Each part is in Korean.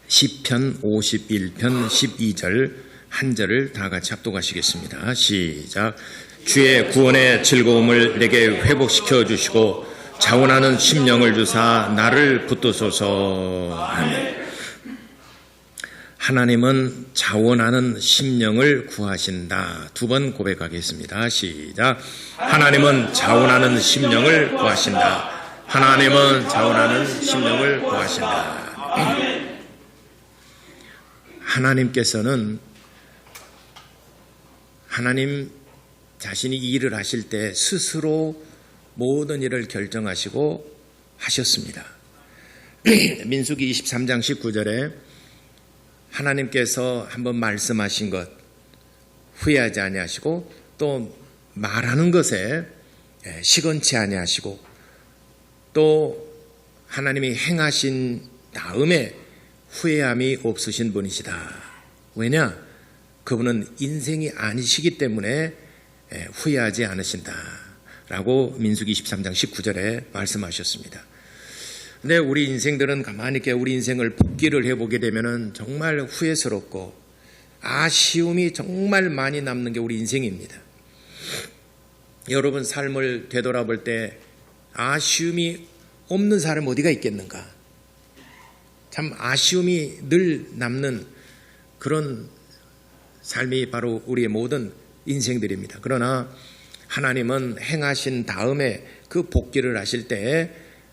시편 51편 12절 한 절을 다 같이 합독하시겠습니다. 시작. 주의 구원의 즐거움을 내게 회복시켜 주시고 자원하는 심령을 주사 나를 붙드소서. 아멘. 하나님은 자원하는 심령을 구하신다. 두 번 고백하겠습니다. 시작. 하나님은 자원하는 심령을 구하신다. 하나님은 자원하는 심령을 구하신다. 하나님께서는 하나님 자신이 일을 하실 때 스스로 모든 일을 결정하시고 하셨습니다. 민수기 23장 19절에 하나님께서 한번 말씀하신 것 후회하지 아니하시고 또 말하는 것에 시건치 아니하시고 또 하나님이 행하신 다음에 후회함이 없으신 분이시다. 왜냐? 그분은 인생이 아니시기 때문에 후회하지 않으신다 라고 민수기 23장 19절에 말씀하셨습니다. 근데 우리 인생들은 가만히 이렇게 우리 인생을 복기를 해보게 되면 정말 후회스럽고 아쉬움이 정말 많이 남는 게 우리 인생입니다. 여러분 삶을 되돌아볼 때 아쉬움이 없는 사람 어디가 있겠는가? 참 아쉬움이 늘 남는 그런 삶이 바로 우리의 모든 인생들입니다. 그러나 하나님은 행하신 다음에 그 복기를 하실 때에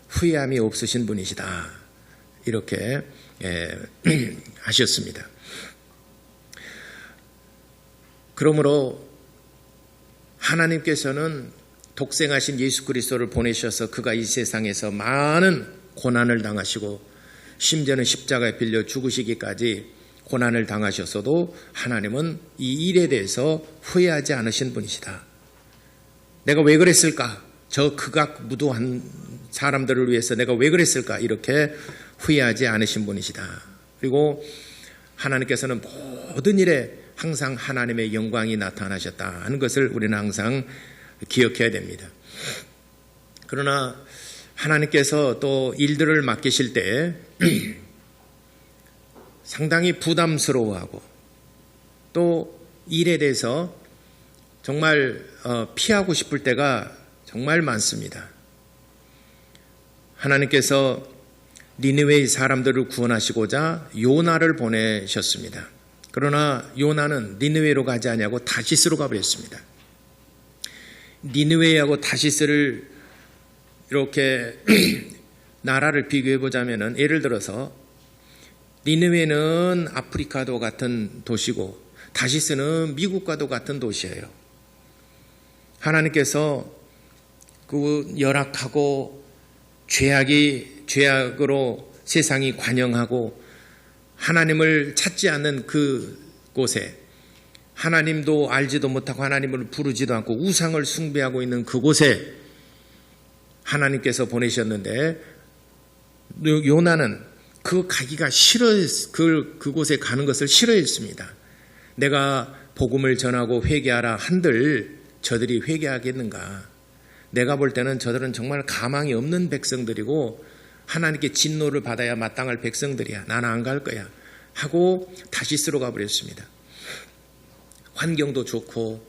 후회함이 없으신 분이시다. 이렇게 하셨습니다. 그러므로 하나님께서는 독생하신 예수 그리스도를 보내셔서 그가 이 세상에서 많은 고난을 당하시고 심지어는 십자가에 빌려 죽으시기까지 고난을 당하셨어도 하나님은 이 일에 대해서 후회하지 않으신 분이시다. 내가 왜 그랬을까? 저 극악무도한 사람들을 위해서 내가 왜 그랬을까? 이렇게 후회하지 않으신 분이시다. 그리고 하나님께서는 모든 일에 항상 하나님의 영광이 나타나셨다 하는 것을 우리는 항상 기억해야 됩니다. 그러나 하나님께서 또 일들을 맡기실 때 상당히 부담스러워하고 또 일에 대해서 정말 피하고 싶을 때가 정말 많습니다. 하나님께서 니느웨의 사람들을 구원하시고자 요나를 보내셨습니다. 그러나 요나는 니느웨로 가지 아니하고 다시스로 가버렸습니다. 니느웨하고 다시스를 이렇게 나라를 비교해 보자면은 예를 들어서 니느웨는 아프리카도 같은 도시고 다시스는 미국과도 같은 도시예요. 하나님께서 그 열악하고 죄악으로 세상이 관영하고 하나님을 찾지 않는 그 곳에 하나님도 알지도 못하고 하나님을 부르지도 않고 우상을 숭배하고 있는 그곳에 하나님께서 보내셨는데 요나는 그 가기가 그곳에 가는 것을 싫어했습니다. 내가 복음을 전하고 회개하라 한들 저들이 회개하겠는가? 내가 볼 때는 저들은 정말 가망이 없는 백성들이고 하나님께 진노를 받아야 마땅할 백성들이야. 나는 안 갈 거야. 하고 다시스로 가버렸습니다. 환경도 좋고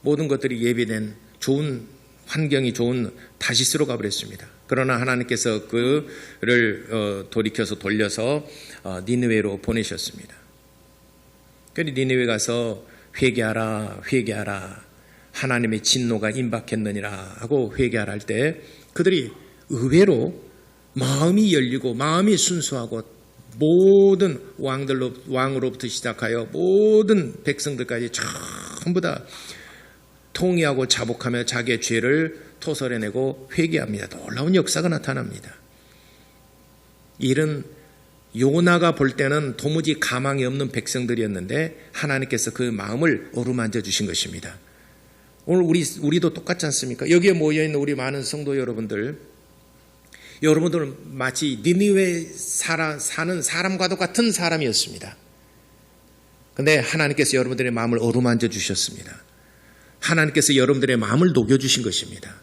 모든 것들이 예비된 좋은 환경이 좋은 다시스로 가버렸습니다. 그러나 하나님께서 그를 돌려서 니느웨로 보내셨습니다. 그래서 니느웨 가서 회개하라 하나님의 진노가 임박했느니라 하고 회개하라 할 때 그들이 의외로 마음이 열리고 마음이 순수하고 모든 왕으로부터 시작하여 모든 백성들까지 전부 다 통회하고 자복하며 자기의 죄를 토설해내고 회개합니다. 놀라운 역사가 나타납니다. 이런 요나가 볼 때는 도무지 가망이 없는 백성들이었는데 하나님께서 그 마음을 어루만져 주신 것입니다. 오늘 우리도 똑같지 않습니까? 여기에 모여있는 우리 많은 성도 여러분들은 마치 니느웨 사는 사람과도 같은 사람이었습니다. 그런데 하나님께서 여러분들의 마음을 어루만져 주셨습니다. 하나님께서 여러분들의 마음을 녹여주신 것입니다.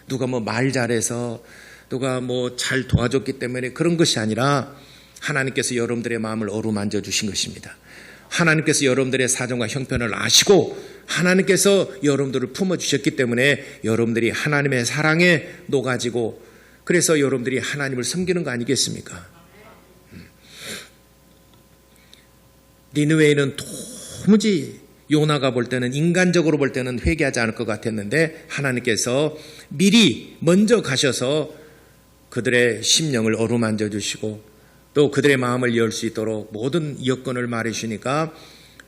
누가 말 잘해서 누가 잘 도와줬기 때문에 그런 것이 아니라 하나님께서 여러분들의 마음을 어루만져 주신 것입니다. 하나님께서 여러분들의 사정과 형편을 아시고 하나님께서 여러분들을 품어주셨기 때문에 여러분들이 하나님의 사랑에 녹아지고 그래서 여러분들이 하나님을 섬기는 거 아니겠습니까? 니느웨이는 도무지 요나가 볼 때는 인간적으로 볼 때는 회개하지 않을 것 같았는데 하나님께서 미리 먼저 가셔서 그들의 심령을 어루만져 주시고 또 그들의 마음을 열 수 있도록 모든 여건을 말해 주니까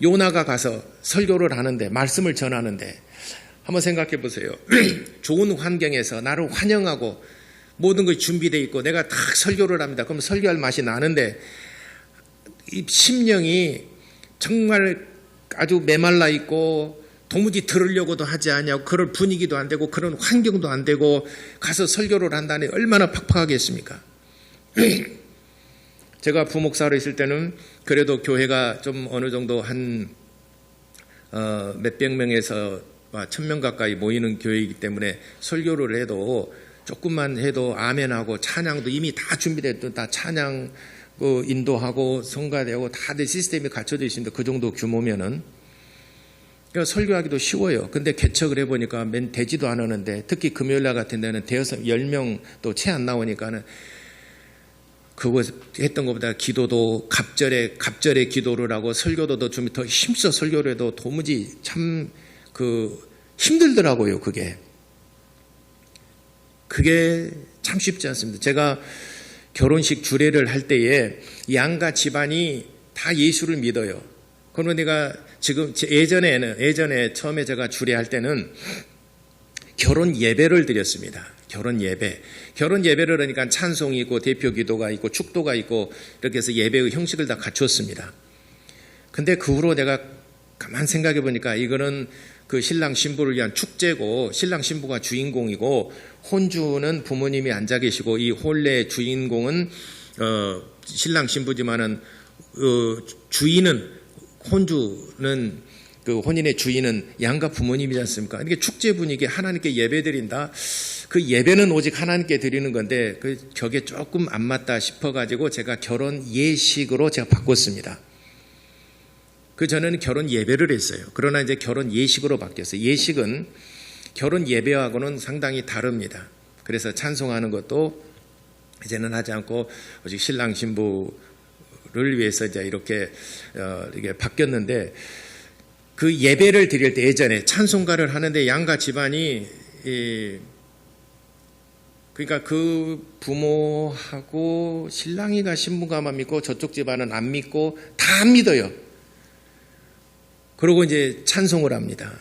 요나가 가서 설교를 하는데 말씀을 전하는데 한번 생각해 보세요. 좋은 환경에서 나를 환영하고 모든 것이 준비되어 있고 내가 딱 설교를 합니다. 그럼 설교할 맛이 나는데 이 심령이 정말 아주 메말라 있고 도무지 들으려고도 하지 않냐고 그럴 분위기도 안 되고 그런 환경도 안 되고 가서 설교를 한다니 얼마나 팍팍하겠습니까? 제가 부목사로 있을 때는 그래도 교회가 좀 어느 정도 한 몇백 명에서 1000명 가까이 모이는 교회이기 때문에 설교를 해도 조금만 해도 아멘하고 찬양도 이미 다 준비됐던 다 찬양 인도하고 성가대하고 다들 시스템이 갖춰져 있습니다. 그 정도 규모면은 그러니까 설교하기도 쉬워요. 근데 개척을 해보니까 맨 되지도 않았는데 특히 금요일날 같은 데는 대여섯 10명 또 채 안 나오니까는 그거 했던 것보다 기도도 갑절에 기도를 하고 설교도 좀 더 힘써 설교를 해도 도무지 참 힘들더라고요. 그게 참 쉽지 않습니다. 제가 결혼식 주례를 할 때에 양가 집안이 다 예수를 믿어요. 그러면 내가 지금 예전에 처음에 제가 주례할 때는 결혼 예배를 드렸습니다. 결혼 예배를 하니까 찬송이 있고 대표 기도가 있고 축도가 있고 이렇게 해서 예배의 형식을 다 갖췄습니다. 근데 그 후로 내가 가만 생각해 보니까 이거는 그 신랑 신부를 위한 축제고 신랑 신부가 주인공이고 혼주는 부모님이 앉아 계시고 이 홀레의 주인공은 신랑 신부지만은 주인은 혼주는 그 혼인의 주인은 양가 부모님이지 않습니까? 이게 축제 분위기에 하나님께 예배드린다. 그 예배는 오직 하나님께 드리는 건데 그 격에 조금 안 맞다 싶어가지고 제가 결혼 예식으로 제가 바꿨습니다. 그 전에는 결혼 예배를 했어요. 그러나 이제 결혼 예식으로 바뀌었어요. 예식은 결혼 예배하고는 상당히 다릅니다. 그래서 찬송하는 것도 이제는 하지 않고 오직 신랑 신부를 위해서 이제 이렇게 바뀌었는데 그 예배를 드릴 때 예전에 찬송가를 하는데 양가 집안이 그러니까 그 부모하고 신랑이가 신부가만 믿고 저쪽 집안은 안 믿고 다 안 믿어요. 그러고 이제 찬송을 합니다.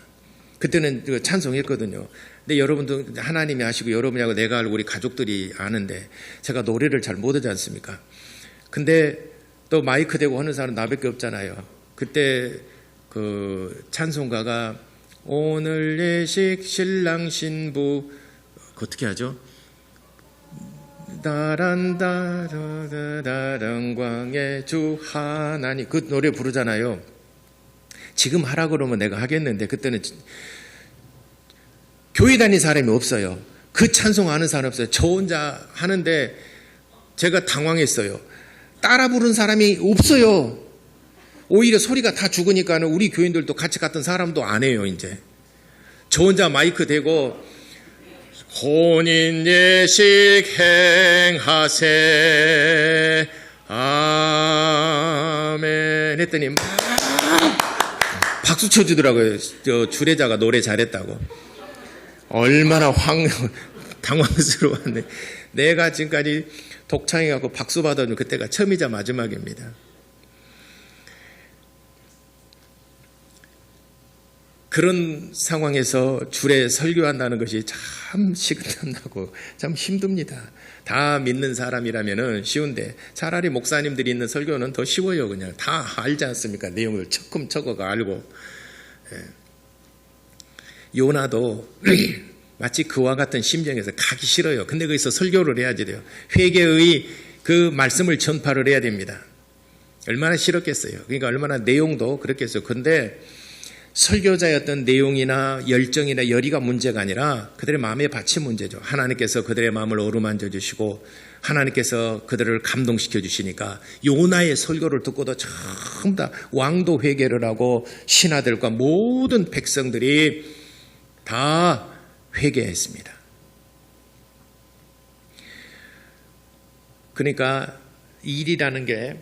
그때는 찬송했거든요. 근데 여러분도 하나님이 아시고 여러분하고 내가 알고 우리 가족들이 아는데 제가 노래를 잘 못하지 않습니까? 근데 또 마이크 대고 하는 사람은 나밖에 없잖아요. 그때 그 찬송가가 오늘 예식 신랑 신부 어떻게 하죠? 다란다라다란 광의 주 하나님 그 노래 부르잖아요. 지금 하라 그러면 내가 하겠는데 그때는 교회 다니는 사람이 없어요. 그 찬송 아는 사람 없어요. 저 혼자 하는데 제가 당황했어요. 따라 부르는 사람이 없어요. 오히려 소리가 다 죽으니까는 우리 교인들도 같이 갔던 사람도 안 해요. 이제 저 혼자 마이크 대고 혼인 예식 행하세 아멘 했더니 막 박수 쳐주더라고요. 저 주례자가 노래 잘했다고. 얼마나 당황스러웠네. 내가 지금까지 독창해갖고 박수 받아준 그때가 처음이자 마지막입니다. 그런 상황에서 주례 설교한다는 것이 참 식은땀나고 참 힘듭니다. 다 믿는 사람이라면 쉬운데 차라리 목사님들이 있는 설교는 더 쉬워요. 그냥 다 알지 않습니까? 내용을 척금척어가 알고. 요나도 마치 그와 같은 심정에서 가기 싫어요. 근데 거기서 설교를 해야지 돼요. 회개의 그 말씀을 전파를 해야 됩니다. 얼마나 싫었겠어요. 그러니까 얼마나 내용도 그렇겠어요. 근데 설교자의 어떤 내용이나 열정이나 열의가 문제가 아니라 그들의 마음의 밭이 문제죠. 하나님께서 그들의 마음을 어루만져 주시고 하나님께서 그들을 감동시켜 주시니까 요나의 설교를 듣고도 전부 다 왕도 회개를 하고 신하들과 모든 백성들이 다 회개했습니다. 그러니까 일이라는 게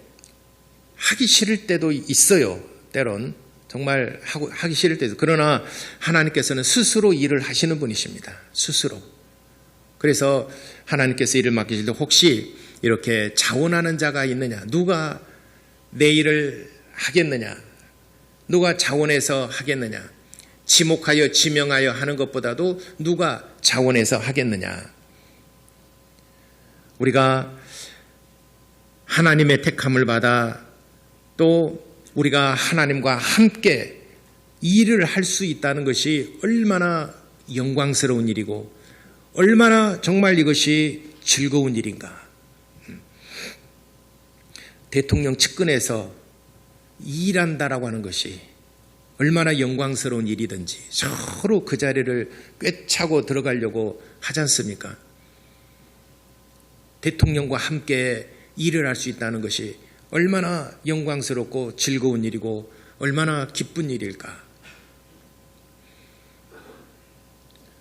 하기 싫을 때도 있어요. 때론 정말 하기 싫을 때도. 그러나 하나님께서는 스스로 일을 하시는 분이십니다. 스스로. 그래서 하나님께서 일을 맡기실 때 혹시 이렇게 자원하는 자가 있느냐, 누가 내 일을 하겠느냐, 누가 자원해서 하겠느냐, 지목하여 지명하여 하는 것보다도 누가 자원해서 하겠느냐. 우리가 하나님의 택함을 받아 또 우리가 하나님과 함께 일을 할 수 있다는 것이 얼마나 영광스러운 일이고 얼마나 정말 이것이 즐거운 일인가. 대통령 측근에서 일한다라고 하는 것이 얼마나 영광스러운 일이든지 서로 그 자리를 꿰차고 들어가려고 하지 않습니까? 대통령과 함께 일을 할 수 있다는 것이 얼마나 영광스럽고 즐거운 일이고 얼마나 기쁜 일일까.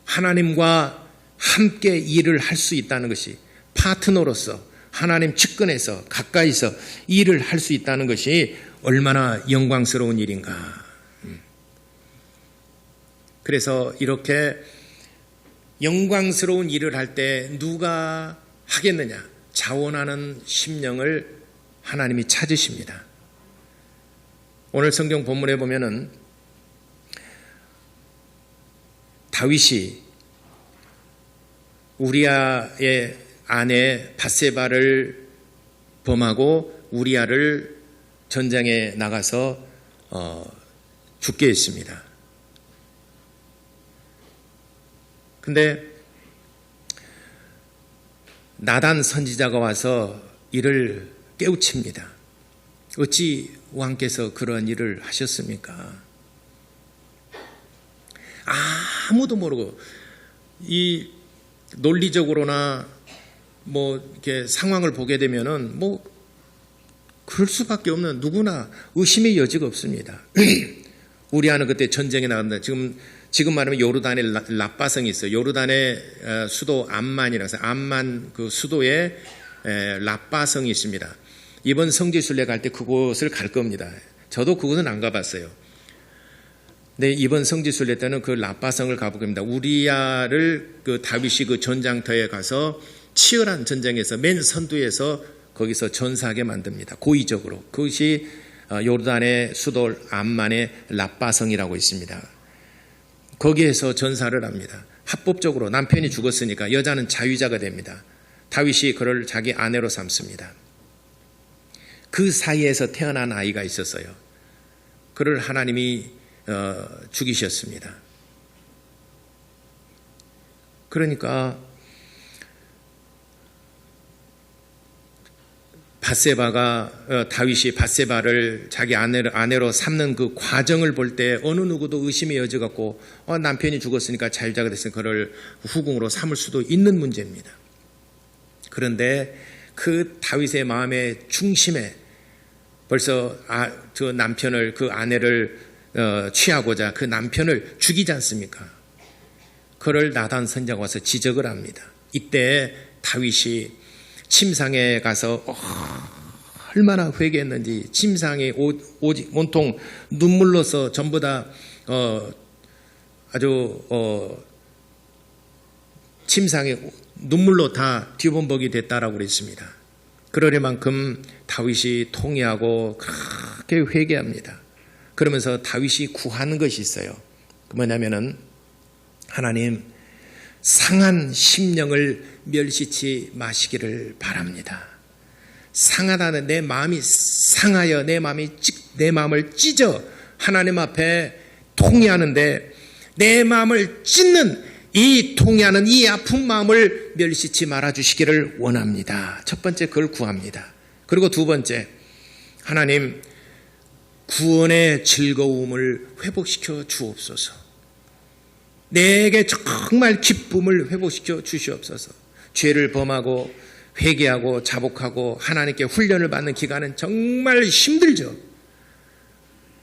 하나님과 함께 일을 할 수 있다는 것이 파트너로서 하나님 측근에서 가까이서 일을 할 수 있다는 것이 얼마나 영광스러운 일인가. 그래서 이렇게 영광스러운 일을 할 때 누가 하겠느냐, 자원하는 심령을 하나님이 찾으십니다. 오늘 성경 본문에 보면은 다윗이 우리아의 아내 밧세바를 범하고 우리아를 전장에 나가서 죽게 했습니다. 근데 나단 선지자가 와서 이를 깨우칩니다. 어찌 왕께서 그러한 일을 하셨습니까? 아무도 모르고 이 논리적으로나 뭐 이렇게 상황을 보게 되면은 뭐 그럴 수밖에 없는, 누구나 의심의 여지가 없습니다. 우리아는 그때 전쟁에 나간다. 지금 말하면 요르단에 라빠성이 있어요. 요르단의 수도 암만이라서 암만 그 수도에 라빠성이 있습니다. 이번 성지순례 갈 때 그곳을 갈 겁니다. 저도 그곳은 안 가봤어요. 근데 이번 성지순례 때는 그 라빠성을 가볼 겁니다. 우리아를 그 다윗이 그 전장터에 가서 치열한 전쟁에서 맨 선두에서 거기서 전사하게 만듭니다. 고의적으로. 그것이 요르단의 수도 암만의 라빠성이라고 있습니다. 거기에서 전사를 합니다. 합법적으로 남편이 죽었으니까 여자는 자유자가 됩니다. 다윗이 그를 자기 아내로 삼습니다. 그 사이에서 태어난 아이가 있었어요. 그를 하나님이 죽이셨습니다. 그러니까 다윗이 밧세바를 자기 아내로 삼는 그 과정을 볼 때 어느 누구도 의심의 여지가 없고 남편이 죽었으니까 자유자가 됐으니까 그를 후궁으로 삼을 수도 있는 문제입니다. 그런데 그 다윗의 마음의 중심에 벌써 그 남편을, 그 아내를 취하고자 그 남편을 죽이지 않습니까? 그를 나단 선지자가 와서 지적을 합니다. 이때 다윗이 침상에 가서 얼마나 회개했는지, 침상에 온통 눈물로서 전부 다 침상에 눈물로 다 뒤범벅이 됐다라고 그랬습니다. 그러려만큼 다윗이 통회하고 그렇게 회개합니다. 그러면서 다윗이 구하는 것이 있어요. 뭐냐면은 하나님, 상한 심령을 멸시치 마시기를 바랍니다. 상하다는 내 마음이 상하여 내 마음을 찢어 하나님 앞에 통회하는데 내 마음을 찢는 이 통회하는 이 아픈 마음을 멸시치 말아주시기를 원합니다. 첫 번째 그걸 구합니다. 그리고 두 번째, 하나님, 구원의 즐거움을 회복시켜 주옵소서. 내게 정말 기쁨을 회복시켜 주시옵소서. 죄를 범하고 회개하고 자복하고 하나님께 훈련을 받는 기간은 정말 힘들죠.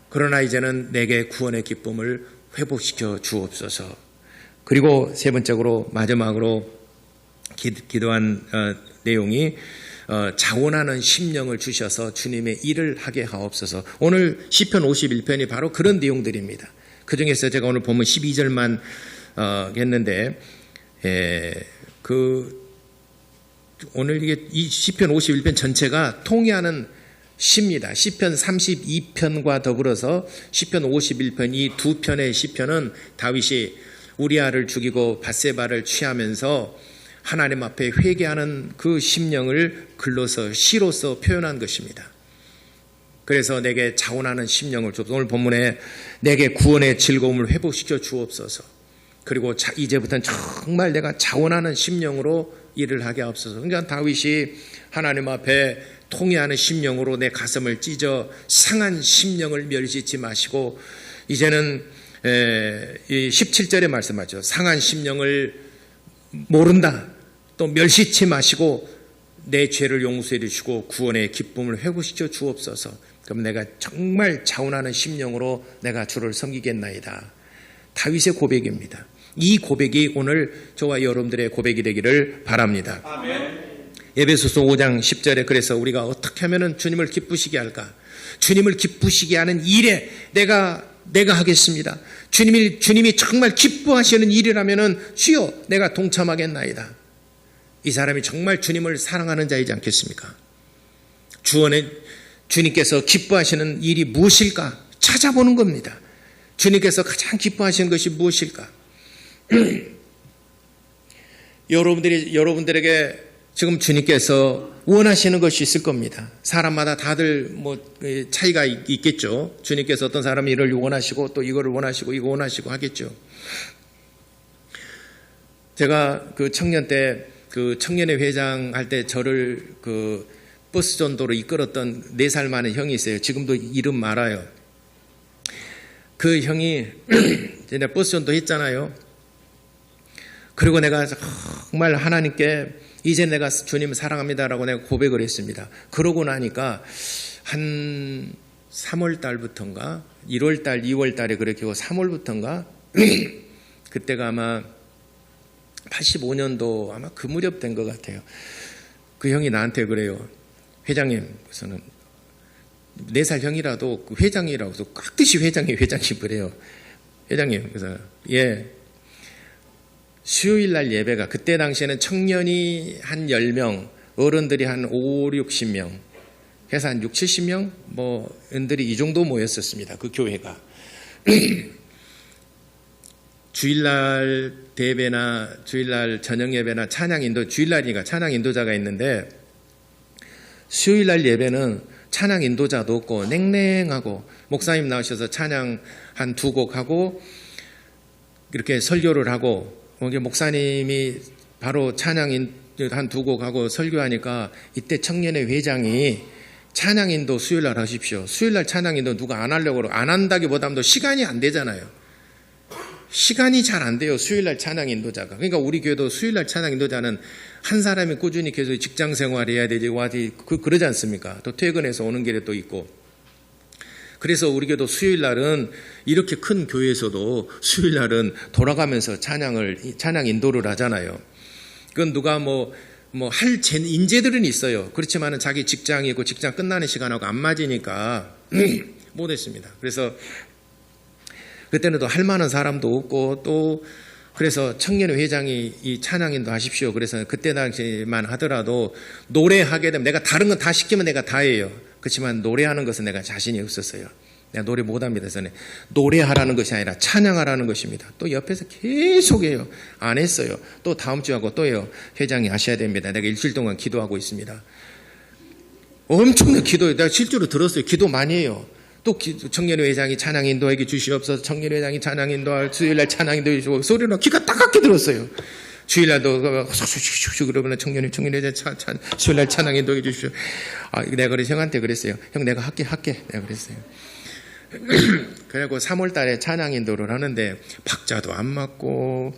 그러나 이제는 내게 구원의 기쁨을 회복시켜 주옵소서. 그리고 세 번째로 마지막으로 기도한 내용이 자원하는 심령을 주셔서 주님의 일을 하게 하옵소서. 오늘 시편 51편이 바로 그런 내용들입니다. 그 중에서 제가 오늘 보면 12절만 했는데 오늘 이게 이 시편 51편 전체가 통일하는 시입니다. 시편 32편과 더불어서 시편 51편 이 두 편의 시편은 다윗이 우리아를 죽이고 밧세바를 취하면서 하나님 앞에 회개하는 그 심령을 글로서 시로서 표현한 것입니다. 그래서 내게 자원하는 심령을 주옵소서. 오늘 본문에 내게 구원의 즐거움을 회복시켜 주옵소서. 그리고 이제부터는 정말 내가 자원하는 심령으로 일을 하게 하옵소서. 그러니까 다윗이 하나님 앞에 통회하는 심령으로 내 가슴을 찢어 상한 심령을 멸시치 마시고 이제는 17절에 말씀하죠. 상한 심령을 모른다. 또 멸시치 마시고 내 죄를 용서해 주시고 구원의 기쁨을 회복시켜 주옵소서. 그럼 내가 정말 자원하는 심령으로 내가 주를 섬기겠나이다. 다윗의 고백입니다. 이 고백이 오늘 저와 여러분들의 고백이 되기를 바랍니다. 아멘. 에베소서 5장 10절에 그래서 우리가 어떻게 하면 주님을 기쁘시게 할까? 주님을 기쁘시게 하는 일에 내가 하겠습니다. 주님이 정말 기뻐하시는 일이라면 주여 내가 동참하겠나이다. 이 사람이 정말 주님을 사랑하는 자이지 않겠습니까? 주님께서 기뻐하시는 일이 무엇일까? 찾아보는 겁니다. 주님께서 가장 기뻐하시는 것이 무엇일까? 여러분들에게 지금 주님께서 원하시는 것이 있을 겁니다. 사람마다 다들 차이가 있겠죠. 주님께서 어떤 사람이 이를 원하시고 또 이거를 원하시고 이거 원하시고 하겠죠. 제가 그 청년 때 그 청년회 회장 할 때 저를 그 버스 전도로 이끌었던 4살 많은 형이 있어요. 지금도 이름 말아요. 그 형이 내가 버스 전도 했잖아요. 그리고 내가 정말 하나님께 이제 내가 주님 사랑합니다라고 내가 고백을 했습니다. 그러고 나니까 한 3월 달부터인가 1월 달, 2월 달에 그렇게 하고 3월부터인가 그때가 아마 85년도 아마 그 무렵 된 것 같아요. 그 형이 나한테 그래요. 회장님, 그래서는 4살 형이라도 그 회장이라고 해서 깍듯이 회장님 그래요. 회장님, 그래서 예. 수요일 날 예배가 그때 당시에는 청년이 한 10명, 어른들이 한 5, 60명, 해서 한 6, 70명 은들이 이 정도 모였었습니다. 그 교회가. 주일날 대배나 주일날 저녁 예배나 찬양 인도, 주일날이니까 찬양 인도자가 있는데 수요일날 예배는 찬양 인도자도 없고 냉랭하고 목사님 나오셔서 찬양 한 2곡 하고 이렇게 설교를 하고 목사님이 바로 찬양 한 2곡 하고 설교하니까 이때 청년회 회장이 찬양 인도 수요일날 하십시오. 수요일날 찬양 인도 누가 안 하려고 그러고 안 한다기보다도 시간이 안 되잖아요. 시간이 잘 안 돼요. 수요일날 찬양 인도자가. 그러니까 우리 교회도 수요일날 찬양 인도자는 한 사람이 꾸준히 계속 직장 생활해야 되지 그러지 않습니까? 또 퇴근해서 오는 길에 또 있고. 그래서 우리 교회도 수요일날은 이렇게 큰 교회에서도 수요일날은 돌아가면서 찬양 인도를 하잖아요. 그건 누가 할 인재들은 있어요. 그렇지만은 자기 직장이 있고 직장 끝나는 시간하고 안 맞으니까 못했습니다. 그래서 그때는 또 할 만한 사람도 없고 또 그래서 청년회 회장이 이 찬양인도 하십시오. 그래서 그때 당시만 하더라도 노래하게 되면 내가 다른 건 다 시키면 내가 다 해요. 그렇지만 노래하는 것은 내가 자신이 없었어요. 내가 노래 못합니다. 저는 노래하라는 것이 아니라 찬양하라는 것입니다. 또 옆에서 계속해요. 안 했어요. 또 다음 주하고 또 해요. 회장이 하셔야 됩니다. 내가 일주일 동안 기도하고 있습니다. 엄청난 기도예요. 내가 실제로 들었어요. 기도 많이 해요. 또 청년회 회장이 찬양 인도하게 주시옵소서. 청년회 회장이 찬양 인도할 수요일날 찬양 인도해 주시고 소리로 귀가 따갑게 들었어요. 주일날도 그러면 청년회 회장 수요일날 찬양 인도해 주십시오. 내가 그래서 형한테 그랬어요. 형 내가 할게. 내가 그랬어요. 그리고 3월 달에 찬양 인도를 하는데 박자도 안 맞고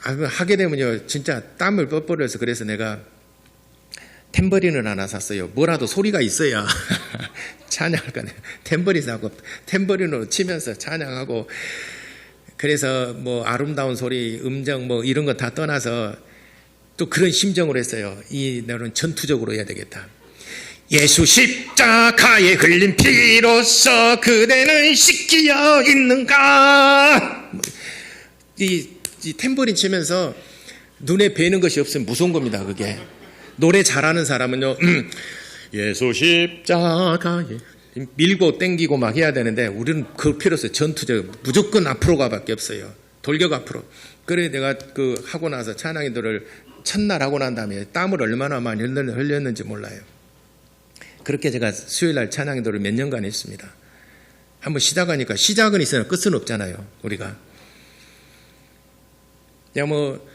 하게 되면요 진짜 땀을 뻘뻘해서 그래서 내가 탬버린을 하나 샀어요. 뭐라도 소리가 있어야 찬양할 거네. 탬버린 사고 탬버린으로 치면서 찬양하고 그래서 뭐 아름다운 소리, 음정 뭐 이런 거 다 떠나서 또 그런 심정으로 했어요. 이 너는 전투적으로 해야 되겠다. 예수 십자가에 흘린 피로써 그대는 씻기어 있는가. 이 탬버린 치면서 눈에 뵈는 것이 없으면 무서운 겁니다. 그게 노래 잘하는 사람은요 예수 십자가에 밀고 땡기고 막 해야 되는데 우리는 그 필요없어요. 전투적 무조건 앞으로 가밖에 없어요. 돌격 앞으로. 그래 내가 그 하고 나서 찬양인도를 첫날 하고 난 다음에 땀을 얼마나 많이 흘렸는지 몰라요. 그렇게 제가 수요일날 찬양인도를 몇 년간 했습니다. 한번 시작하니까 시작은 있으나 끝은 없잖아요. 우리가 그냥 뭐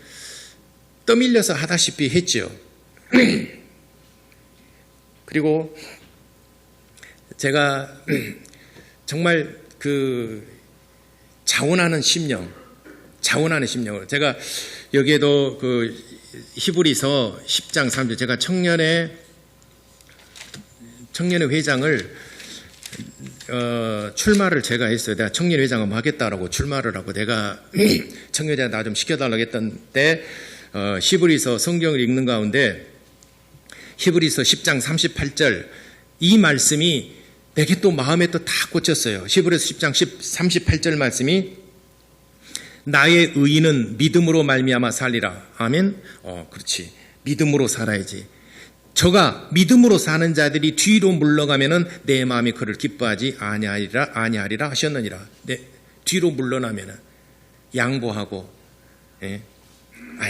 떠밀려서 하다시피 했죠. 그리고 제가 정말 그 자원하는 심령으로 제가 여기에도 그 히브리서 10장 3절 제가 청년의 회장을 출마를 제가 했어요. 내가 청년 회장 한번 하겠다라고 출마를 하고 내가 청년회장 나 좀 시켜달라고 했던 때 히브리서 성경을 읽는 가운데 히브리서 10장 38절 이 말씀이 내게 또 마음에 또 다 꽂혔어요. 히브리서 10장 38절 말씀이 나의 의인은 믿음으로 말미암아 살리라. 아멘. 그렇지. 믿음으로 살아야지. 저가 믿음으로 사는 자들이 뒤로 물러가면은 내 마음이 그를 기뻐하지 아니하리라 하셨느니라. 뒤로 물러나면은 양보하고. 예.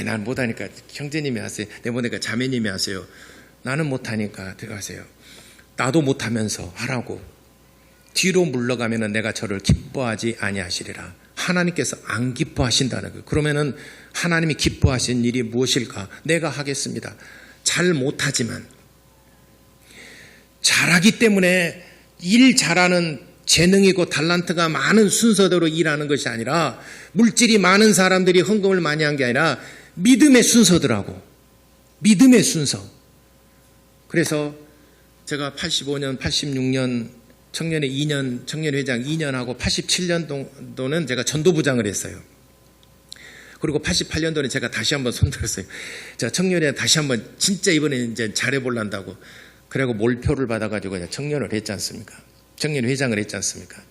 난 못하니까 형제님이 하세요. 내 보니까 자매님이 하세요. 나는 못하니까 들어가세요. 나도 못하면서 하라고. 뒤로 물러가면은 내가 저를 기뻐하지 아니하시리라. 하나님께서 안 기뻐하신다는 거예요. 그러면은 하나님이 기뻐하신 일이 무엇일까? 내가 하겠습니다. 잘 못하지만 잘하기 때문에 일 잘하는 재능이고 달란트가 많은 순서대로 일하는 것이 아니라 물질이 많은 사람들이 헌금을 많이 한 게 아니라 믿음의 순서더라고. 믿음의 순서. 그래서 제가 85년, 86년 청년회장 2년 하고 87년도는 제가 전도부장을 했어요. 그리고 88년도는 제가 다시 한번 손들었어요. 자, 청년회 다시 한번 진짜 이번에 이제 잘해보려고. 그리고 몰표를 받아가지고 청년을 했지 않습니까? 청년회장을 했지 않습니까?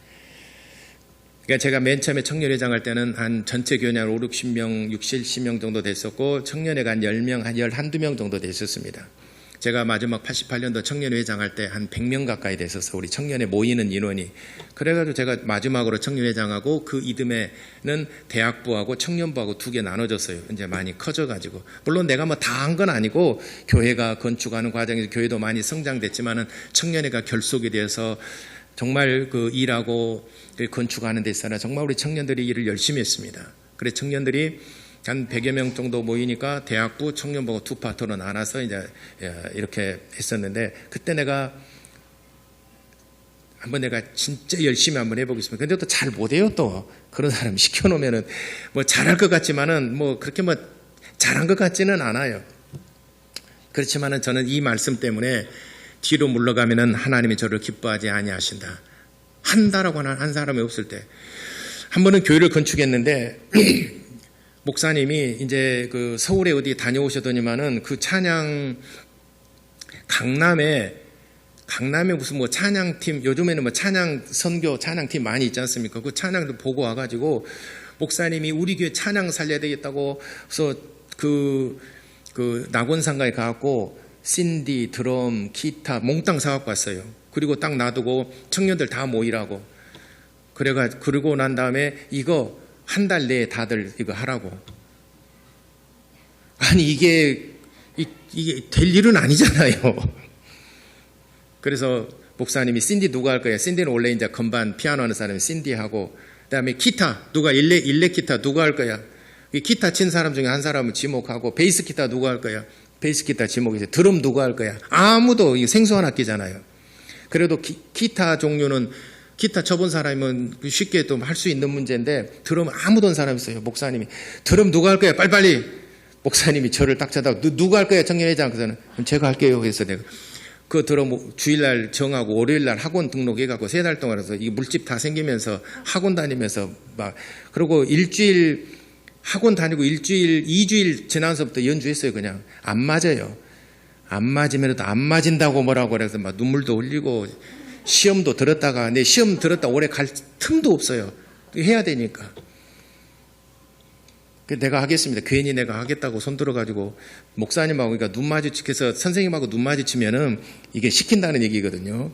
그러니까 제가 맨 처음에 청년회장 할 때는 한 전체 교인이 한 5, 60명, 60, 70명 정도 됐었고 청년회가 한 10명, 한 12명 정도 됐었습니다. 제가 마지막 88년도 청년회장 할 때 한 100명 가까이 됐었어. 우리 청년회 모이는 인원이. 그래가지고 제가 마지막으로 청년회장하고 그 이듬해는 대학부하고 청년부하고 두 개 나눠졌어요. 이제 많이 커져가지고. 물론 내가 뭐 다 한 건 아니고 교회가 건축하는 과정에서 교회도 많이 성장됐지만은 청년회가 결속이 되어서 정말 그 일하고 건축하는 데 있어서 정말 우리 청년들이 일을 열심히 했습니다. 그래 청년들이 한 100여 명 정도 모이니까 대학부, 청년부가 두 파트로 나눠서 이제 이렇게 했었는데 그때 내가 진짜 열심히 한번 해보겠습니다. 근데 또 잘 못해요 또. 그런 사람 시켜놓으면은 뭐 잘할 것 같지만은 뭐 그렇게 뭐 잘한 것 같지는 않아요. 그렇지만은 저는 이 말씀 때문에 뒤로 물러가면은 하나님이 저를 기뻐하지 아니하신다. 한다라고 하는 한 사람이 없을 때. 한 번은 교회를 건축했는데 목사님이 이제 그 서울에 어디 다녀오셨더니만은 그 찬양 강남에 무슨 뭐 찬양팀 요즘에는 뭐 찬양 선교 찬양팀 많이 있지 않습니까? 그 찬양도 보고 와가지고 목사님이 우리 교회 찬양 살려야 되겠다고 그래서 그 낙원상가에 가갖고 신디, 드럼, 기타 몽땅 사갖고 왔어요. 그리고 딱 놔두고 청년들 다 모이라고. 그러고 난 다음에 이거 한 달 내에 다들 이거 하라고. 아니 이게 될 일은 아니잖아요. 그래서 목사님이 신디 누가 할 거야? 신디는 원래 이제 건반 피아노 하는 사람이 신디 하고 그다음에 기타 누가 일렉 기타 누가 할 거야? 이 기타 친 사람 중에 한 사람을 지목하고 베이스 기타 누가 할 거야? 베이스 기타 지목해서 드럼 누가 할 거야? 아무도 생소한 악기잖아요. 그래도 기타 종류는 기타 쳐본 사람은 쉽게 또 할 수 있는 문제인데 드럼 아무도 온 사람이 있어요. 목사님이 드럼 누가 할 거야? 빨리빨리. 목사님이 저를 딱 쳐다보고 누가 할 거야? 청년회장. 그래서 제가 할게요. 그래서 내가 그 드럼 주일날 정하고 월요일날 학원 등록해갖고 3달 동안 해서 이 물집 다 생기면서 학원 다니면서 막 그리고 일주일 학원 다니고 2주일 지나서부터 연주했어요. 그냥 안 맞아요. 안 맞으면도 안 맞은다고 뭐라고 그래서 막 눈물도 흘리고 시험도 들었다가 내 시험 들었다 오래 갈 틈도 없어요. 해야 되니까. 내가 하겠습니다. 괜히 내가 하겠다고 손 들어가지고 목사님하고 그러니까 눈 마주치면서 선생님하고 눈 마주치면은 이게 시킨다는 얘기거든요.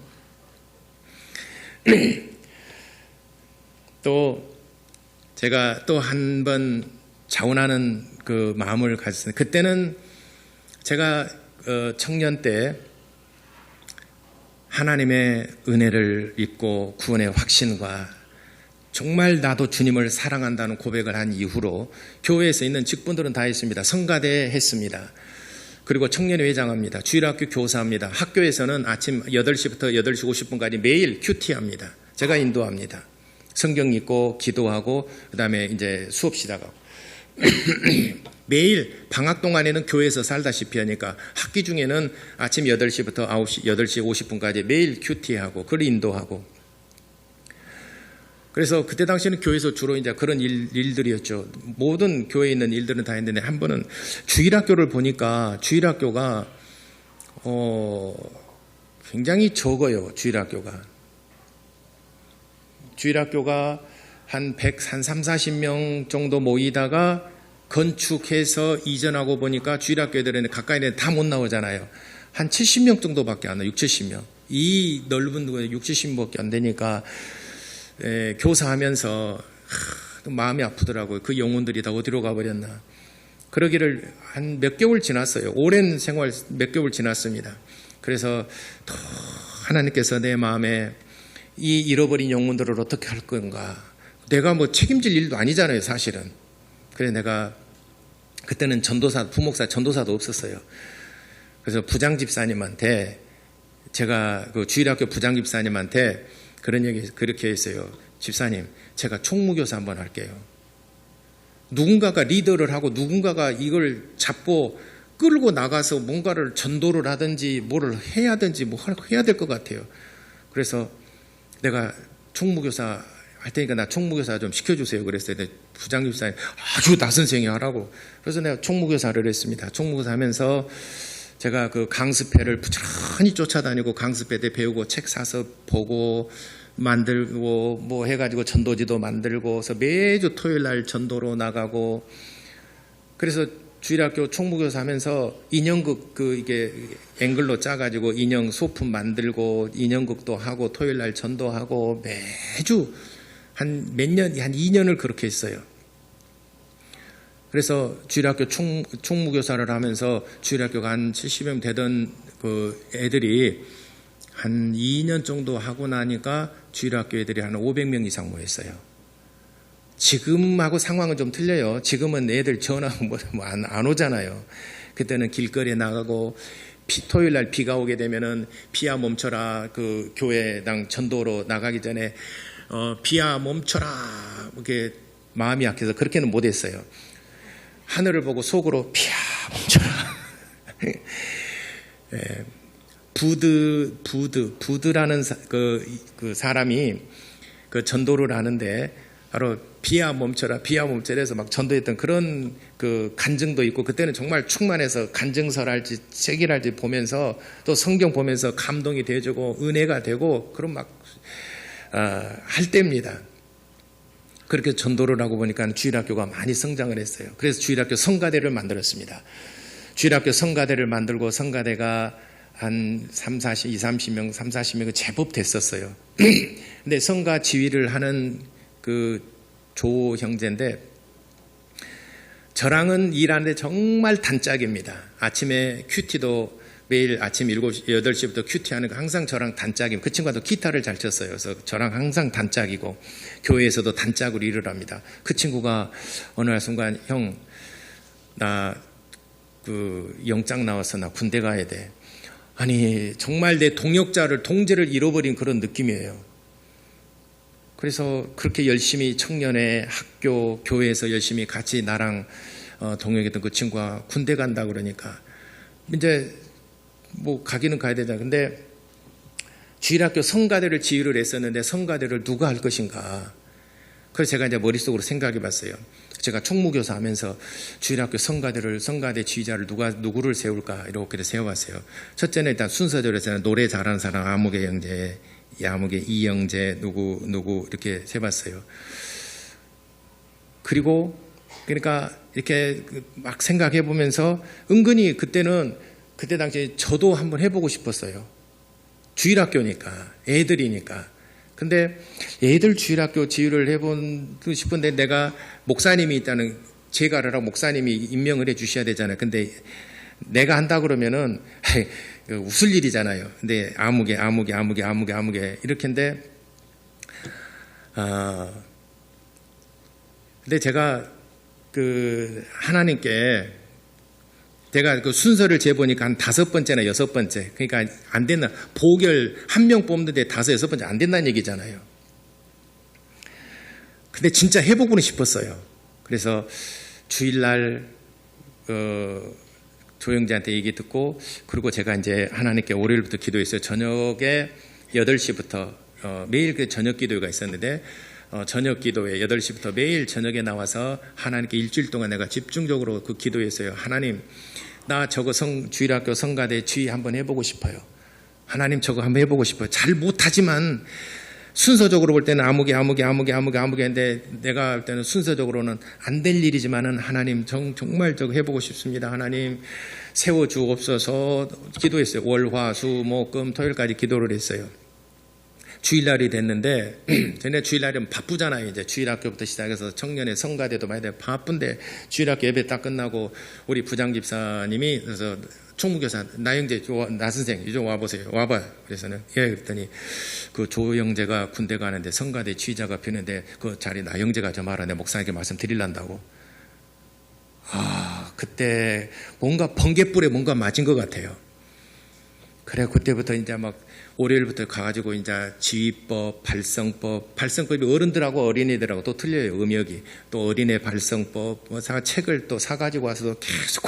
또 제가 또 한 번 자원하는 그 마음을 가졌어요. 그때는 제가 청년 때 하나님의 은혜를 입고 구원의 확신과 정말 나도 주님을 사랑한다는 고백을 한 이후로 교회에서 있는 직분들은 다 했습니다. 성가대 했습니다. 그리고 청년회 회장합니다. 주일학교 교사합니다. 학교에서는 아침 8시부터 8시 50분까지 매일 큐티합니다. 제가 인도합니다. 성경 읽고 기도하고 그다음에 이제 수업 시작하고 매일 방학 동안에는 교회에서 살다시피 하니까 학기 중에는 아침 8시부터 8시 50분까지 매일 큐티하고 그걸 인도하고 그래서 그때 당시에는 교회에서 주로 이제 그런 일들이었죠. 모든 교회에 있는 일들은 다 했는데 한 번은 주일학교를 보니까 주일학교가 굉장히 적어요. 주일학교가 한 130-40명 정도 모이다가 건축해서 이전하고 보니까 주일학교 애들은 가까이 다 못 나오잖아요. 한 70명 정도밖에 안 나와요. 60-70명. 이 넓은 60-70명밖에 안 되니까 교사하면서 마음이 아프더라고요. 그 영혼들이 다 어디로 가버렸나. 그러기를 한 몇 개월 지났어요. 오랜 생활 몇 개월 지났습니다. 그래서 또 하나님께서 내 마음에 이 잃어버린 영혼들을 어떻게 할 건가. 내가 뭐 책임질 일도 아니잖아요, 사실은. 그래서 내가 그때는 부목사 전도사도 없었어요. 그래서 부장집사님한테 제가 그 주일학교 부장집사님한테 그런 얘기 그렇게 했어요. 집사님, 제가 총무교사 한번 할게요. 누군가가 리더를 하고 누군가가 이걸 잡고 끌고 나가서 뭔가를 전도를 하든지 뭐를 해야 하든지 뭐 해야 될 것 같아요. 그래서 내가 총무교사 할 테니까 나 총무교사 좀 시켜주세요. 그랬어요. 부장집사님 아주 나선생이 하라고. 그래서 내가 총무교사를 했습니다. 총무교사 하면서 제가 그 강습회를 부지런히 쫓아다니고 강습회 때 배우고 책 사서 보고 만들고 뭐 해가지고 전도지도 만들고 그래서 매주 토요일 날 전도로 나가고 그래서 주일학교 총무교사 하면서 인형극 이게 앵글로 짜가지고 인형 소품 만들고 인형극도 하고 토요일 날 전도하고 매주 한 몇 년, 한 2년을 그렇게 했어요. 그래서 주일학교 총무교사를 하면서 주일학교가 한 70명 되던 그 애들이 한 2년 정도 하고 나니까 주일학교 애들이 한 500명 이상 모였어요. 지금하고 상황은 좀 틀려요. 지금은 애들 전화하고 뭐 안 오잖아요. 그때는 길거리에 나가고 토요일 날 비가 오게 되면은 비야 멈춰라 그 교회당 전도로 나가기 전에 비야 멈춰라 이렇게 마음이 약해서 그렇게는 못했어요. 하늘을 보고 속으로 비야 멈춰라. 예, 부드라는 그 사람이 그 전도를 하는데 바로 비야 멈춰라 해서 막 전도했던 그런 그 간증도 있고 그때는 정말 충만해서 간증설할지 책이랄지 보면서 또 성경 보면서 감동이 되어주고 은혜가 되고 그런 막 할 때입니다. 그렇게 전도를 하고 보니까 주일학교가 많이 성장을 했어요. 그래서 주일학교 성가대를 만들었습니다. 주일학교 성가대를 만들고 성가대가 한 30명 제법 됐었어요. 근데 성가 지휘를 하는 그 조 형제인데 저랑은 일하는데 정말 단짝입니다. 아침에 큐티도 매일 아침 8시부터 큐티하는 거 항상 저랑 단짝이고 그 친구도 기타를 잘 쳤어요. 그래서 저랑 항상 단짝이고 교회에서도 단짝으로 일을 합니다. 그 친구가 어느 날 순간 형, 나 그 영장 나와서 나 군대 가야 돼. 아니 정말 내 동역자를 동지를 잃어버린 그런 느낌이에요. 그래서 그렇게 열심히 청년회 학교 교회에서 열심히 같이 나랑 동역했던 그 친구가 군대 간다 그러니까 이제 뭐 가기는 가야 되잖아. 근데 주일학교 성가대를 지휘를 했었는데 성가대를 누가 할 것인가. 그래서 제가 이제 머릿속으로 생각해 봤어요. 제가 총무교사 하면서 주일학교 성가대 지휘자를 누구를 세울까 이렇게 세워봤어요. 첫째는 일단 순서대로 해서는 노래 잘하는 사람 아무개 영재, 야무개 이영재 누구 이렇게 세봤어요. 그리고 그러니까 이렇게 막 생각해 보면서 은근히 그때 당시에 저도 한번 해보고 싶었어요. 주일학교니까 애들이니까. 근데 애들 주일학교 지휘를 해보고 싶은데 내가 목사님이 있다는 제가라고 목사님이 임명을 해 주셔야 되잖아요. 근데 내가 한다 그러면은 웃을 일이잖아요. 근데 아무개 이렇게인데 근데 제가 그 하나님께 제가 그 순서를 재보니까 한 5번째나 6번째. 그러니까 안 된다. 보결 한 명 뽑는데 5, 6번째 안 된다는 얘기잖아요. 근데 진짜 해보고는 싶었어요. 그래서 주일날 조영재한테 얘기 듣고 그리고 제가 이제 하나님께 월요일부터 기도했어요. 저녁에 8시부터 매일 그 저녁 기도가 있었는데 저녁 기도에 8시부터 매일 저녁에 나와서 하나님께 일주일 동안 내가 집중적으로 그 기도했어요. 하나님, 나 저거 주일학교 성가대 지휘 한번 해보고 싶어요. 하나님 저거 한번 해보고 싶어요. 잘 못하지만 순서적으로 볼 때는 아무개 했는데 내가 할 때는 순서적으로는 안 될 일이지만은 하나님 정말 저거 해보고 싶습니다. 하나님 세워주옵소서 기도했어요. 월, 화, 수, 목, 금, 토요일까지 기도를 했어요. 주일날이 됐는데 전에 주일날이면 바쁘잖아요. 이제 주일학교부터 시작해서 청년의 성가대도 많이 돼요. 바쁜데 주일학교 예배 딱 끝나고 우리 부장집사님이 그래서 총무교사 나영재 나선생 이쪽 와보세요. 와봐요. 그래서는 예 그랬더니 그 조영재가 군대 가는데 성가대 지휘자가 비는데 그 자리 나영재가 저 말하네 목사님께 말씀드리란다고. 그때 뭔가 번개불에 뭔가 맞은 것 같아요. 그래 그때부터 이제 막 월요일부터 가가지고 이제 지휘법, 발성법이 어른들하고 어린이들하고 또 틀려요. 음역이. 또 어린애 발성법, 책을 또 사가지고 와서도 계속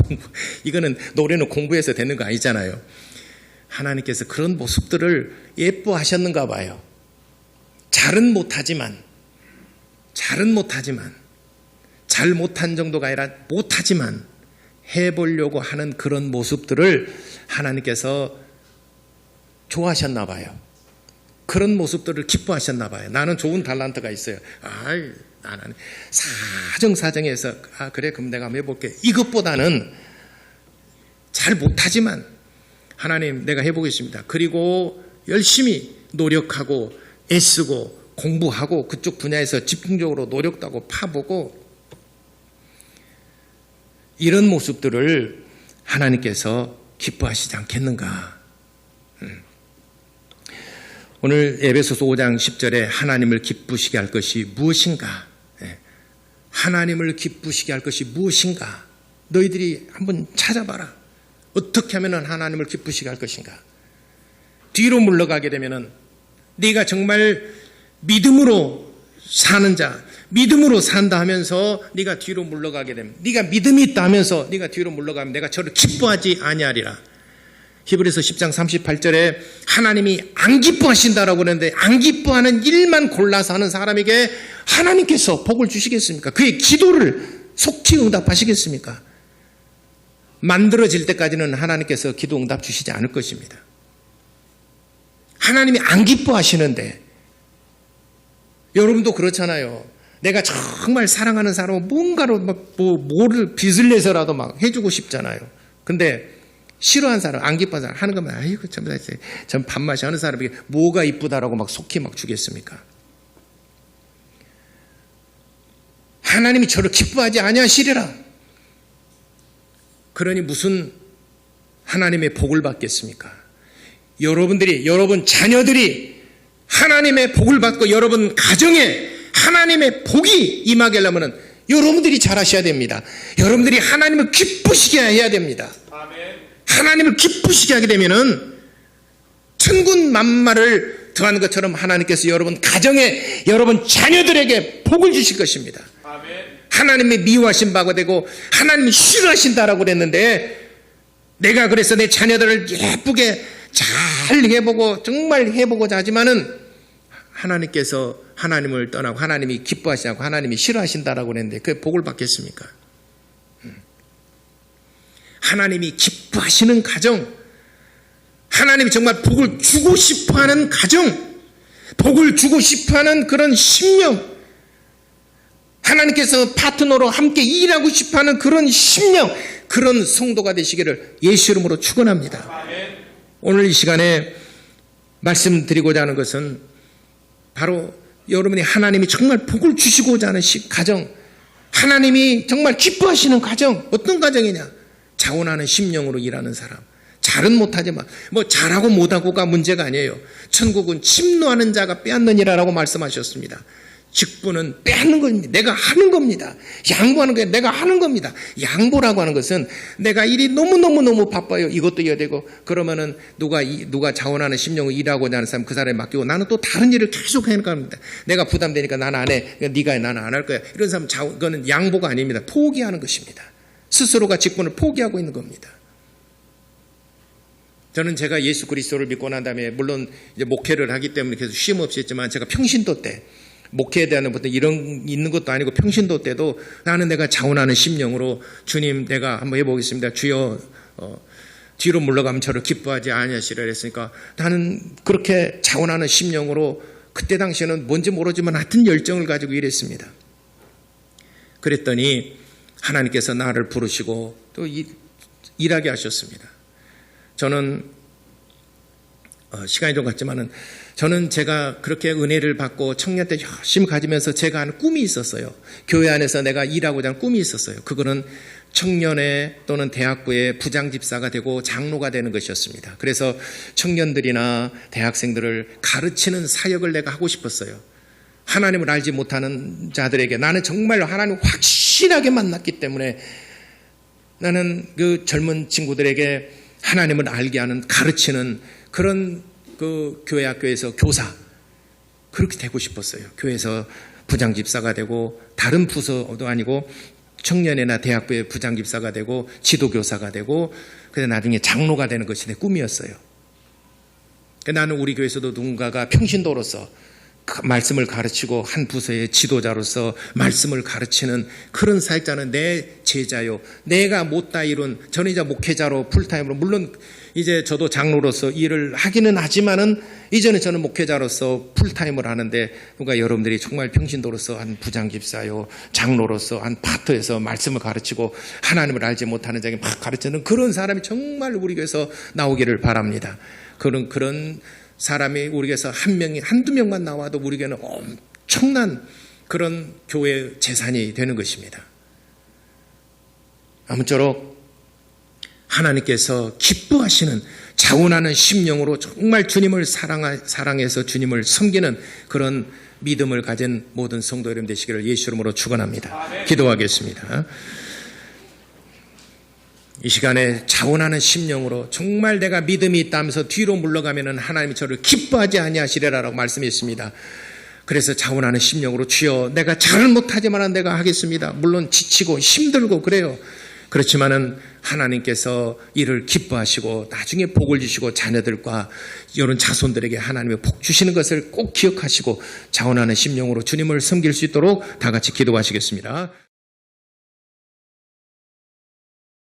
이거는 노래는 공부해서 되는 거 아니잖아요. 하나님께서 그런 모습들을 예뻐하셨는가 봐요. 잘은 못하지만, 잘 못한 정도가 아니라 못하지만 해보려고 하는 그런 모습들을 하나님께서 좋아하셨나 봐요. 그런 모습들을 기뻐하셨나 봐요. 나는 좋은 달란트가 있어요. 나는 사정사정해서 그래 그럼 내가 한번 해볼게. 이것보다는 잘 못하지만 하나님 내가 해보겠습니다. 그리고 열심히 노력하고 애쓰고 공부하고 그쪽 분야에서 집중적으로 노력도 하고 파보고 이런 모습들을 하나님께서 기뻐하시지 않겠는가. 오늘 에베소서 5장 10절에 하나님을 기쁘시게 할 것이 무엇인가? 하나님을 기쁘시게 할 것이 무엇인가? 너희들이 한번 찾아봐라. 어떻게 하면 하나님을 기쁘시게 할 것인가? 뒤로 물러가게 되면 네가 정말 믿음으로 사는 자, 믿음으로 산다 하면서 네가 뒤로 물러가게 되면 네가 믿음이 있다 하면서 네가 뒤로 물러가면 내가 저를 기뻐하지 아니하리라. 히브리서 10장 38절에 하나님이 안 기뻐하신다라고 그러는데 안 기뻐하는 일만 골라서 하는 사람에게 하나님께서 복을 주시겠습니까? 그의 기도를 속히 응답하시겠습니까? 만들어질 때까지는 하나님께서 기도 응답 주시지 않을 것입니다. 하나님이 안 기뻐하시는데 여러분도 그렇잖아요. 내가 정말 사랑하는 사람은 뭔가로 뭐를 빚을 내서라도 막 해주고 싶잖아요. 근데 싫어하는 사람, 안 기뻐하는 사람 하는 것만 아이고 전 밥맛이 하는 사람에게 뭐가 이쁘다라고 막 속히 막 주겠습니까? 하나님이 저를 기뻐하지 아니하시리라. 그러니 무슨 하나님의 복을 받겠습니까? 여러분 자녀들이 하나님의 복을 받고 여러분 가정에 하나님의 복이 임하게 하려면 여러분들이 잘하셔야 됩니다. 여러분들이 하나님을 기쁘시게 해야 됩니다. 아멘. 하나님을 기쁘시게 하게 되면은 천군 만마를 더한 것처럼 하나님께서 여러분 가정에 여러분 자녀들에게 복을 주실 것입니다. 하나님이 미워하신 바가 되고 하나님이 싫어하신다라고 그랬는데, 내가 그래서 내 자녀들을 예쁘게 잘 해보고 정말 해보고자 하지만은 하나님께서 하나님을 떠나고 하나님이 기뻐하시지 않고 하나님이 싫어하신다라고 그랬는데 그 복을 받겠습니까? 하나님이 기뻐하시는 가정, 하나님이 정말 복을 주고 싶어하는 가정, 복을 주고 싶어하는 그런 심령, 하나님께서 파트너로 함께 일하고 싶어하는 그런 심령, 그런 성도가 되시기를 예수 이름으로 축원합니다. 오늘 이 시간에 말씀드리고자 하는 것은 바로 여러분이 하나님이 정말 복을 주시고자 하는 가정, 하나님이 정말 기뻐하시는 가정, 어떤 가정이냐? 자원하는 심령으로 일하는 사람. 잘은 못하지만 뭐 잘하고 못하고가 문제가 아니에요. 천국은 침노하는 자가 빼앗느니라라고 말씀하셨습니다. 직분은 빼앗는 겁니다. 내가 하는 겁니다. 양보하는 게 내가 하는 겁니다. 양보라고 하는 것은 내가 일이 너무너무 바빠요. 이것도 해야 되고, 그러면은 누가 자원하는 심령을 일하고자 하는 사람 그 사람에 맡기고 나는 또 다른 일을 계속 해야 합니다. 내가 부담되니까 나는 안 해. 네가 해. 나는 안 할 거야. 이런 사람 그거는 양보가 아닙니다. 포기하는 것입니다. 스스로가 직분을 포기하고 있는 겁니다. 저는 제가 예수 그리스도를 믿고 난 다음에 물론 이제 목회를 하기 때문에 계속 쉼 없이 했지만, 제가 평신도 때 목회에 대한 어떤 이런 있는 것도 아니고 평신도 때도 나는 내가 자원하는 심령으로 주님 내가 한번 해보겠습니다. 주여 뒤로 물러가면 저를 기뻐하지 아니하시리라 했으니까 나는 그렇게 자원하는 심령으로 그때 당시에는 뭔지 모르지만 하여튼 열정을 가지고 일했습니다. 그랬더니 하나님께서 나를 부르시고 또 일하게 하셨습니다. 저는 시간이 좀 갔지만은 저는 제가 그렇게 은혜를 받고 청년 때 열심히 가지면서 제가 하는 꿈이 있었어요. 교회 안에서 내가 일하고자 하는 꿈이 있었어요. 그거는 청년회 또는 대학부의 부장집사가 되고 장로가 되는 것이었습니다. 그래서 청년들이나 대학생들을 가르치는 사역을 내가 하고 싶었어요. 하나님을 알지 못하는 자들에게 나는 정말 하나님을 확실하게 만났기 때문에 나는 그 젊은 친구들에게 하나님을 알게 하는, 가르치는 그런 그 교회 학교에서 교사, 그렇게 되고 싶었어요. 교회에서 부장집사가 되고 다른 부서도 아니고 청년회나 대학부의 부장집사가 되고 지도교사가 되고 그래서 나중에 장로가 되는 것이 내 꿈이었어요. 나는 우리 교회에서도 누군가가 평신도로서 말씀을 가르치고 한 부서의 지도자로서 말씀을 가르치는 그런 사역자는 내 제자요. 내가 못다 이룬, 저는 이제 목회자로 풀타임으로, 물론 이제 저도 장로로서 일을 하기는 하지만은 이전에 저는 목회자로서 풀타임을 하는데, 그러니까 여러분들이 정말 평신도로서 한 부장집사요, 장로로서 한 파트에서 말씀을 가르치고 하나님을 알지 못하는 자에게 막 가르치는 그런 사람이 정말 우리 교회에서 나오기를 바랍니다. 그런 사람이 우리 교회에서 한두 명만 나와도 우리 교회는 엄청난 그런 교회 재산이 되는 것입니다. 아무쪼록 하나님께서 기뻐하시는 자원하는 심령으로 정말 주님을 사랑해서 주님을 섬기는 그런 믿음을 가진 모든 성도 여러분 되시기를 예수 이름으로 축원합니다. 기도하겠습니다. 이 시간에 자원하는 심령으로 정말 내가 믿음이 있다면서 뒤로 물러가면은 하나님이 저를 기뻐하지 아니하시리라라고 말씀했습니다. 그래서 자원하는 심령으로 주여 내가 잘은 못하지만 내가 하겠습니다. 물론 지치고 힘들고 그래요. 그렇지만은 하나님께서 이를 기뻐하시고 나중에 복을 주시고 자녀들과 이런 자손들에게 하나님의 복 주시는 것을 꼭 기억하시고 자원하는 심령으로 주님을 섬길 수 있도록 다 같이 기도하시겠습니다.